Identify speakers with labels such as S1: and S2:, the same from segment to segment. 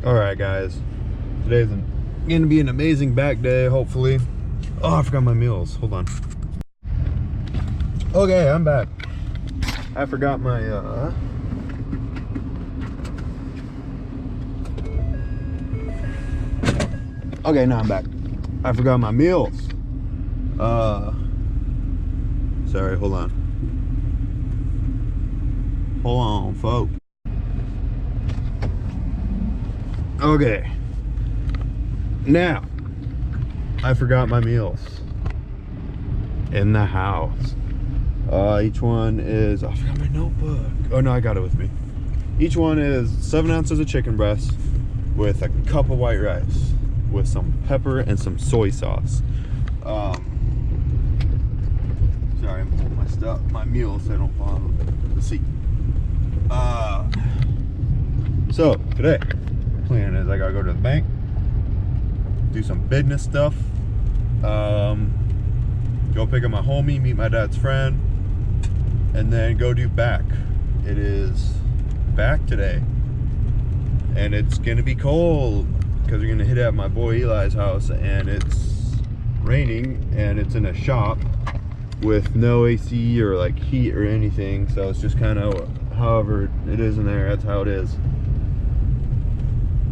S1: Alright guys, today's gonna be an amazing back day, hopefully. Oh, I forgot my meals, hold on. Okay, I'm back. I forgot my, okay, now I'm back. I forgot my meals. Sorry, hold on. Hold on, folks. Okay. Now, I forgot my meals in the house. Each one is, oh, I forgot my notebook. Oh no, I got it with me. Each one is 7 ounces of chicken breast with a cup of white rice with some pepper and some soy sauce. Sorry, I'm holding my stuff, my meals so I don't fall out of the seat. So today, plan is I gotta go to the bank, do some business stuff, go pick up my homie, meet my dad's friend, and then go do back. It is back today, and it's gonna be cold because we're gonna hit at my boy Eli's house, and it's raining, and it's in a shop with no AC or like heat or anything, so it's just kind of however it is in there, that's how it is.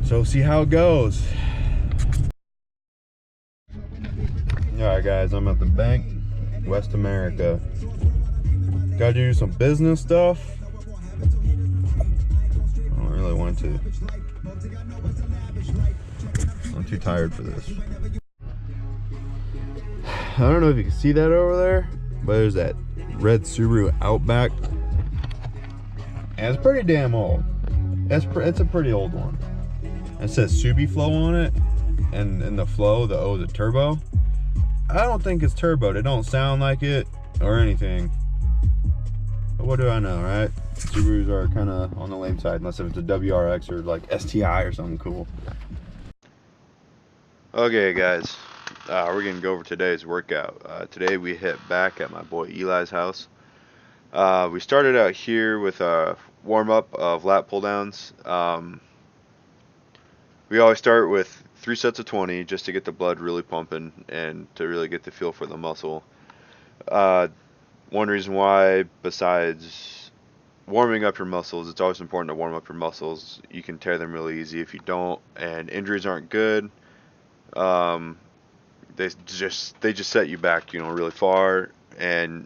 S1: So see how it goes. Alright guys, I'm at the bank, West America. Gotta do some business stuff. I don't really want to. I'm too tired for this. I don't know if you can see that over there, but there's that red Subaru Outback. And it's pretty damn old. It's a pretty old one. It says Subi Flow on it, and in the flow, the O is a turbo. I don't think it's turbo. They don't sound like it or anything. But what do I know, right? Subarus are kind of on the lame side, unless if it's a WRX or like STI or something cool. Okay, guys, we're gonna go over today's workout. Today we hit back at my boy Eli's house. We started out here with a warm-up of lat pull downs. We always start with 3 sets of 20 just to get the blood really pumping and to really get the feel for the muscle. One reason why, besides warming up your muscles, it's always important to warm up your muscles. You can tear them really easy if you don't, and injuries aren't good. They just set you back, really far, and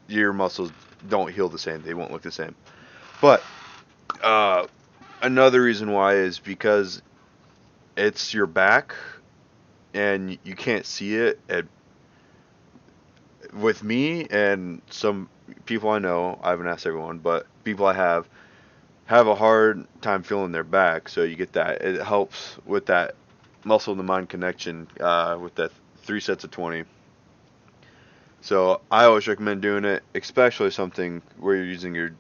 S1: your muscles don't heal the same. They won't look the same. But another reason why is because it's your back and you can't see it. With me and some people I know, I haven't asked everyone, but people I have a hard time feeling their back. So you get that. It helps with that muscle to mind connection with that 3 sets of 20. So I always recommend doing it, especially something where you're using your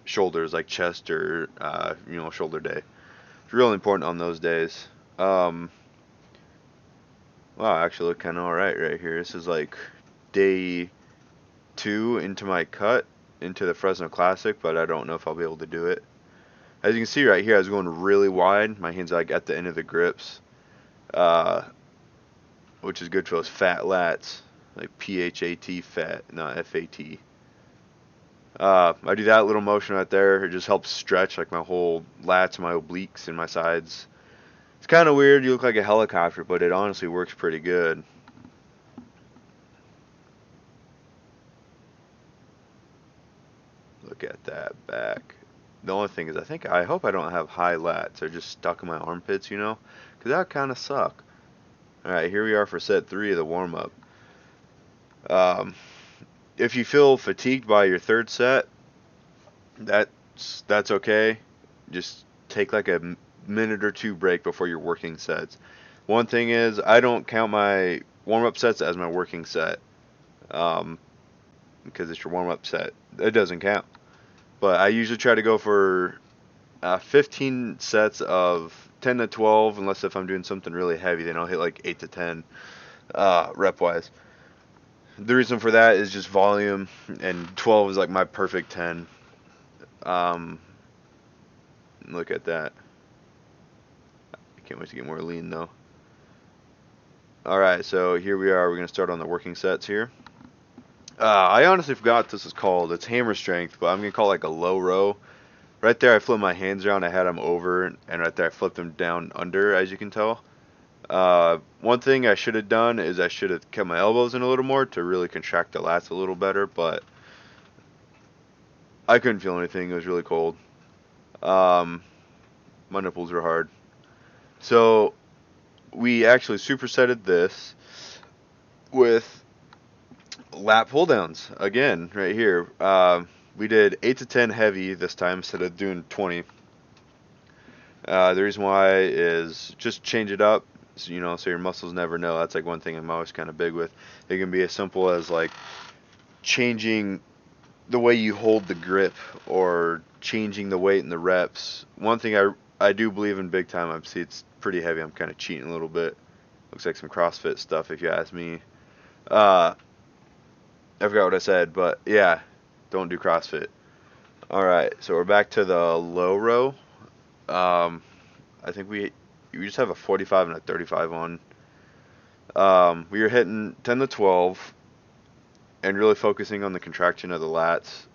S1: shoulders, like chest or shoulder day. It's really important on those days. Wow, I actually look kind of alright right here. This is like day 2 into my cut into the Fresno Classic, but I don't know if I'll be able to do it. As you can see right here, I was going really wide. My hands are like at the end of the grips, which is good for those fat lats, like PHAT fat, not FAT. I do that little motion right there. It just helps stretch like my whole lats, my obliques, and my sides. It's kind of weird. You look like a helicopter, but it honestly works pretty good. Look at that back. The only thing is, I hope I don't have high lats. They're just stuck in my armpits, because that would kind of suck. Alright, here we are for set 3 of the warm-up. If you feel fatigued by your 3rd set, that's okay. Just take like a minute or 2 break before your working sets. One thing is, I don't count my warm-up sets as my working set, because it's your warm-up set. It doesn't count. But I usually try to go for 15 sets of 10 to 12, unless if I'm doing something really heavy, then I'll hit like 8 to 10 rep-wise.
S2: The reason for that is just volume, and 12 is like my perfect 10. Um, Look at that. I can't wait to get more lean though. Alright, so here we are. We're going to start on the working sets here. I honestly forgot what this is called. It's hammer strength, but I'm going to call it like a low row. Right there, I flipped my hands around. I had them over, and right there, I flipped them down under, as you can tell. One thing I should have done is I should have kept my elbows in a little more to really contract the lats a little better, but I couldn't feel anything. It was really cold. Um, my nipples were hard. So we actually supersetted this with lat pull downs again right here. We did 8 to 10 heavy this time instead of doing 20. The reason why is just change it up, so, so your muscles never know. That's like one thing I'm always kind of big with. It can be as simple as like changing the way you hold the grip or changing the weight and the reps. One thing I do believe in big time. I see it's pretty heavy. I'm kind of cheating a little bit. Looks like some CrossFit stuff if you ask me. Uh, I forgot what I said, but yeah, don't do CrossFit. All right, so we're back to the low row. I think we just have a 45 and a 35 on. We were hitting 10 to 12 and really focusing on the contraction of the lats.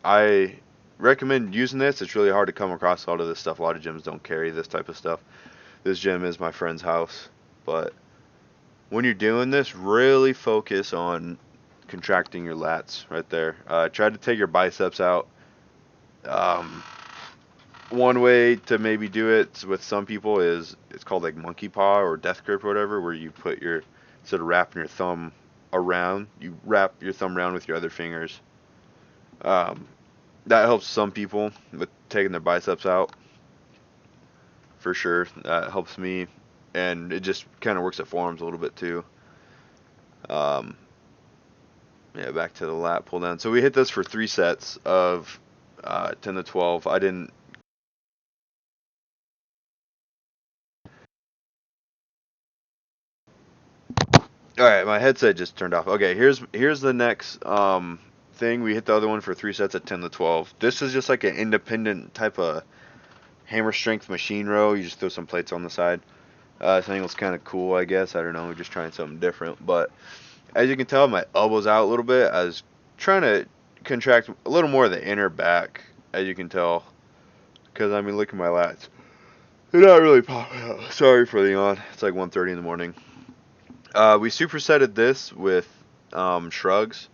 S2: I recommend using this. It's really hard to come across a lot of this stuff. A lot of gyms don't carry this type of stuff. This gym is my friend's house, but when you're doing this, really focus on contracting your lats right there. Try to take your biceps out. Um, One way to maybe do it with some people is it's called like monkey paw or death grip or whatever, where you put your instead of wrapping your thumb around, you wrap your thumb around with your other fingers. Um, that helps some people with taking their biceps out for sure. That helps me, and it just kind of works at forearms a little bit too. Um, yeah, back to the lat pull down. So we hit this for 3 sets of 10 to 12. I didn't. All right, my headset just turned off. Okay, here's the next thing. We hit the other one for 3 sets at 10 to 12. This is just like an independent type of hammer strength machine row. You just throw some plates on the side. I think it was kind of cool, I guess. I don't know. We're just trying something different. But as you can tell, my elbow's out a little bit. I was trying to contract a little more of the inner back, as you can tell. Because, I mean, look at my lats. They're not really popping out. Sorry for the yawn. It's like 1:30 in the morning. We supersetted this with Shrugs.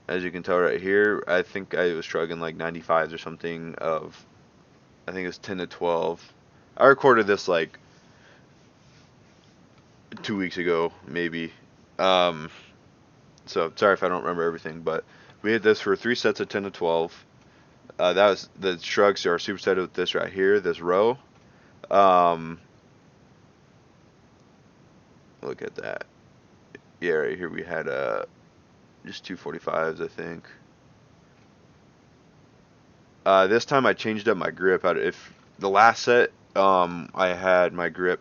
S2: As you can tell right here, I think I was shrugging like 95s or something of, I think it was 10 to 12. I recorded this like 2 weeks ago, maybe. Um, so sorry if I don't remember everything, but we hit this for 3 sets of 10 to 12. That was the shrugs are supersetted with this right here, this row. Um, Look at that. Yeah, right here we had just 245s, I think. This time I changed up my grip. If the last set, I had my grip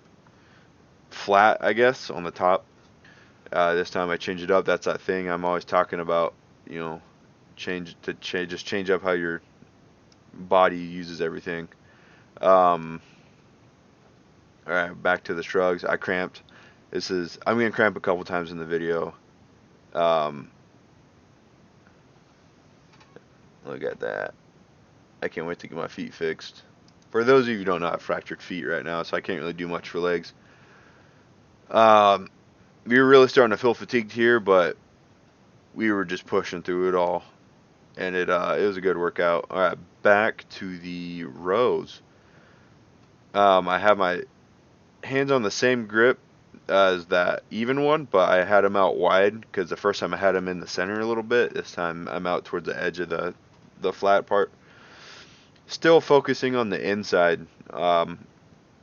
S2: flat, I guess, on the top. This time I changed it up. That's that thing I'm always talking about. You know, just change up how your body uses everything. Um, all right, back to the shrugs. I cramped. I'm gonna cramp a couple times in the video. Um, Look at that. I can't wait to get my feet fixed. For those of you who don't know, I have fractured feet right now, so I can't really do much for legs. Um, we were really starting to feel fatigued here, but we were just pushing through it all, and it was a good workout. All right, back to the rows. I have my hands on the same grip as that even one, but I had them out wide because the first time I had them in the center a little bit. This time I'm out towards the edge of the flat part. Still focusing on the inside,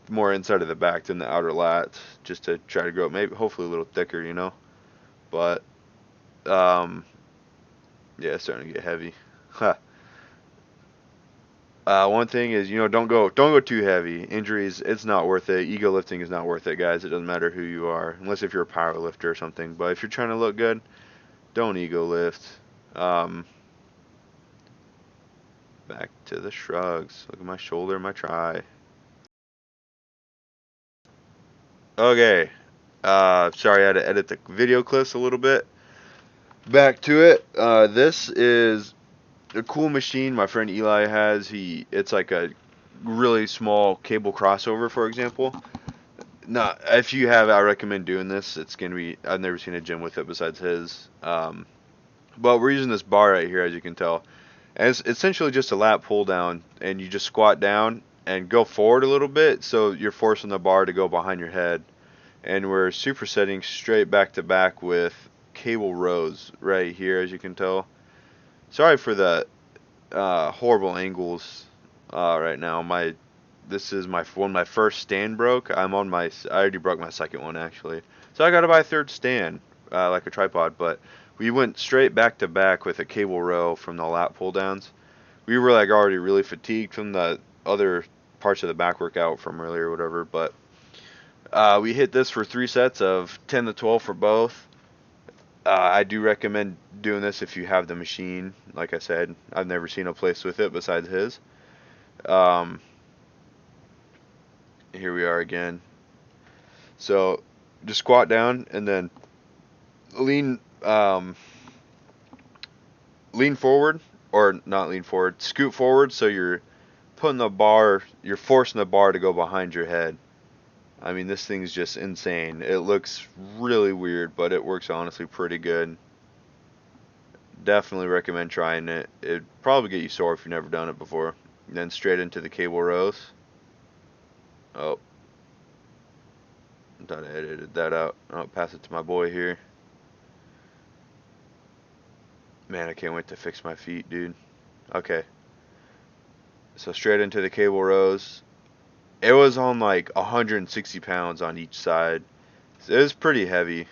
S2: more inside of the back than the outer lats, just to try to grow it, maybe hopefully a little thicker, But um, yeah, it's starting to get heavy. Huh. One thing is, don't go too heavy. Injuries, it's not worth it. Ego lifting is not worth it, guys. It doesn't matter who you are, unless if you're a power lifter or something. But if you're trying to look good, don't ego lift. Um, Back to the shrugs. Look at my shoulder, my tri. Okay. Sorry I had to edit the video clips a little bit. Back to it. This is a cool machine my friend Eli has. It's like a really small cable crossover, for example. No, if you have, I recommend doing this. It's gonna be. I've never seen a gym with it besides his. But we're using this bar right here, as you can tell, and it's essentially just a lat pull down, and you just squat down and go forward a little bit, so you're forcing the bar to go behind your head. And we're supersetting straight back to back with cable rows right here, as you can tell. Sorry for the horrible angles right now. This is my first stand broke. I already broke my second one actually, so I got to buy a third stand, like a tripod. But we went straight back to back with a cable row from the lat pull downs. We were like already really fatigued from the other parts of the back workout from earlier or whatever, but we hit this for 3 sets of 10 to 12 for both. I do recommend doing this if you have the machine. Like I said, I've never seen a place with it besides his. Um, Here we are again. So just squat down and then lean lean forward, or not lean forward, scoot forward, so you're forcing the bar to go behind your head. I mean, this thing's just insane. It looks really weird, but it works honestly pretty good. Definitely recommend trying it. It'd probably get you sore if you've never done it before. And then straight into the cable rows. Oh, I thought I edited that out. I'll pass it to my boy here. Man, I can't wait to fix my feet, dude. Okay. So straight into the cable rows. It was on like 160 pounds on each side. So it was pretty heavy.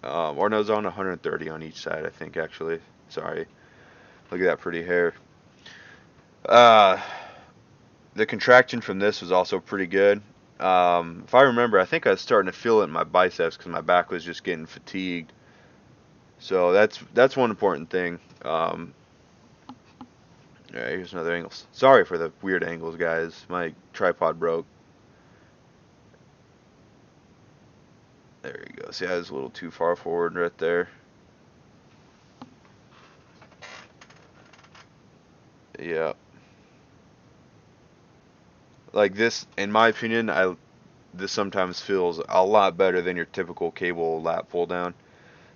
S2: Or no, it was on 130 on each side, I think, actually. Sorry. Look at that pretty hair. Uh, the contraction from this was also pretty good. If I remember, I think I was starting to feel it in my biceps because my back was just getting fatigued. So that's one important thing. Alright, here's another angle. Sorry for the weird angles, guys. My tripod broke. There you go. See, I was a little too far forward right there. Yeah. Like this, in my opinion, this sometimes feels a lot better than your typical cable lat pull down.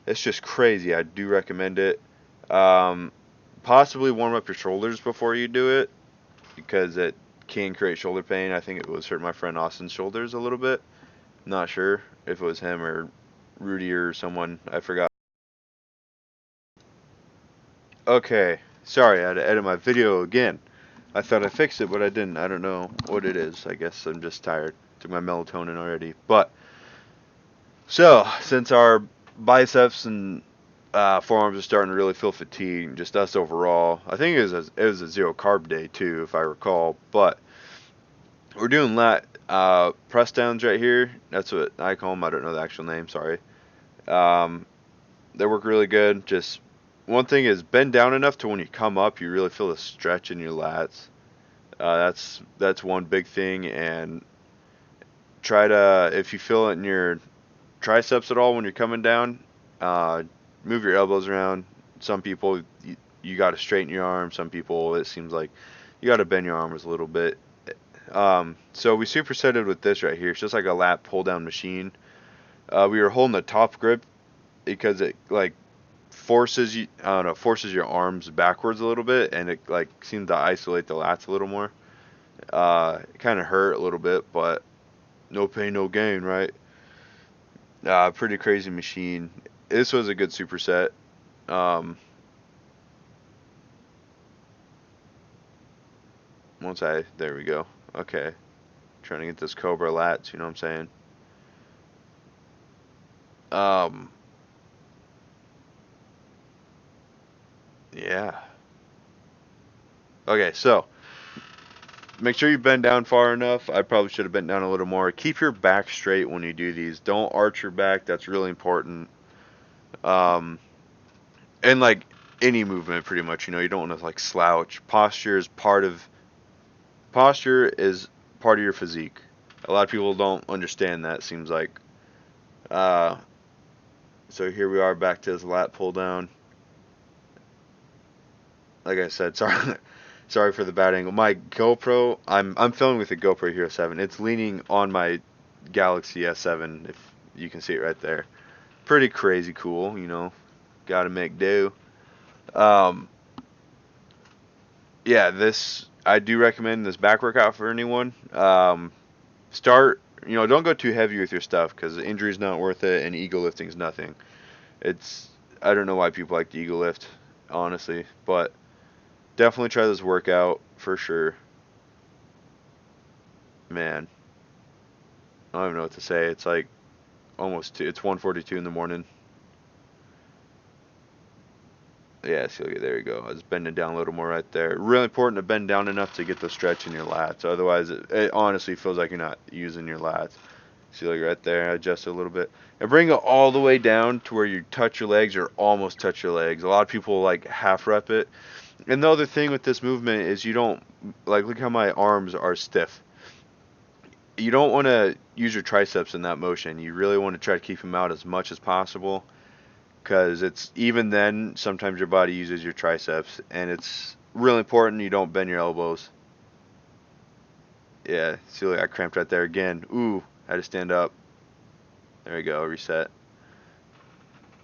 S2: It's just crazy. I do recommend it. Um, Possibly warm up your shoulders before you do it, because it can create shoulder pain. I think it was hurting my friend Austin's shoulders a little bit. Not sure if it was him or Rudy or someone. I forgot. Okay, sorry, I had to edit my video again. I thought I fixed it, but I didn't. I don't know what it is. I guess I'm just tired. Took my melatonin already. But, so, since our biceps and forearms are starting to really feel fatigued, just us overall, I think it was a zero carb day too, if I recall. But we're doing lat press downs right here. That's what I call them. I don't know the actual name. Sorry. Um, they work really good. Just one thing is bend down enough to when you come up, you really feel the stretch in your lats. That's one big thing, and try to, if you feel it in your triceps at all when you're coming down, uh, move your elbows around. Some people you got to straighten your arms. Some people it seems like you got to bend your arms a little bit. So we supersetted with this right here. It's just like a lat pull down machine. We were holding the top grip because it like forces you, I don't know, forces your arms backwards a little bit, and it like seemed to isolate the lats a little more. It kind of hurt a little bit, but no pain, no gain, right? Pretty crazy machine. This was a good superset. Um, There we go. Okay. Trying to get this Cobra lats, you know what I'm saying? Um, yeah. Okay, so make sure you bend down far enough. I probably should have bent down a little more. Keep your back straight when you do these. Don't arch your back. That's really important. Um, and like any movement, pretty much, you don't want to like slouch. Posture is part of your physique. A lot of people don't understand that. It seems like. Uh, so here we are back to this lat pull down. Like I said, sorry. Sorry for the bad angle. My GoPro, I'm filming with the GoPro Hero 7. It's leaning on my Galaxy S7, if you can see it right there. Pretty crazy cool, Gotta make do. Um, yeah, I do recommend this back workout for anyone. Don't go too heavy with your stuff because the injury's not worth it, and ego lifting's nothing. I don't know why people like the ego lift, honestly, but definitely try this workout for sure. Man, I don't even know what to say. It's like it's 1:42 in the morning. Yeah, see, okay, there you go. I was bending down a little more right there. Really important to bend down enough to get the stretch in your lats. Otherwise, it honestly feels like you're not using your lats. See, like right there, adjust it a little bit. And bring it all the way down to where you touch your legs or almost touch your legs. A lot of people like half rep it. And the other thing with this movement is you don't, like, look how my arms are stiff. You don't want to use your triceps in that motion. You really want to try to keep them out as much as possible. Because it's even then, sometimes your body uses your triceps, and it's really important you don't bend your elbows. Yeah, see, like I cramped right there again. Ooh, had to stand up. There we go, reset.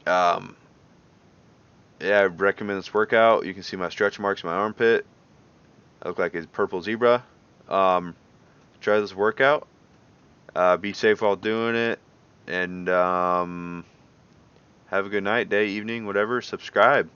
S2: Um, yeah, I recommend this workout. You can see my stretch marks in my armpit. I look like a purple zebra. Um, Try this workout. Be safe while doing it, and have a good night, day, evening, whatever. Subscribe.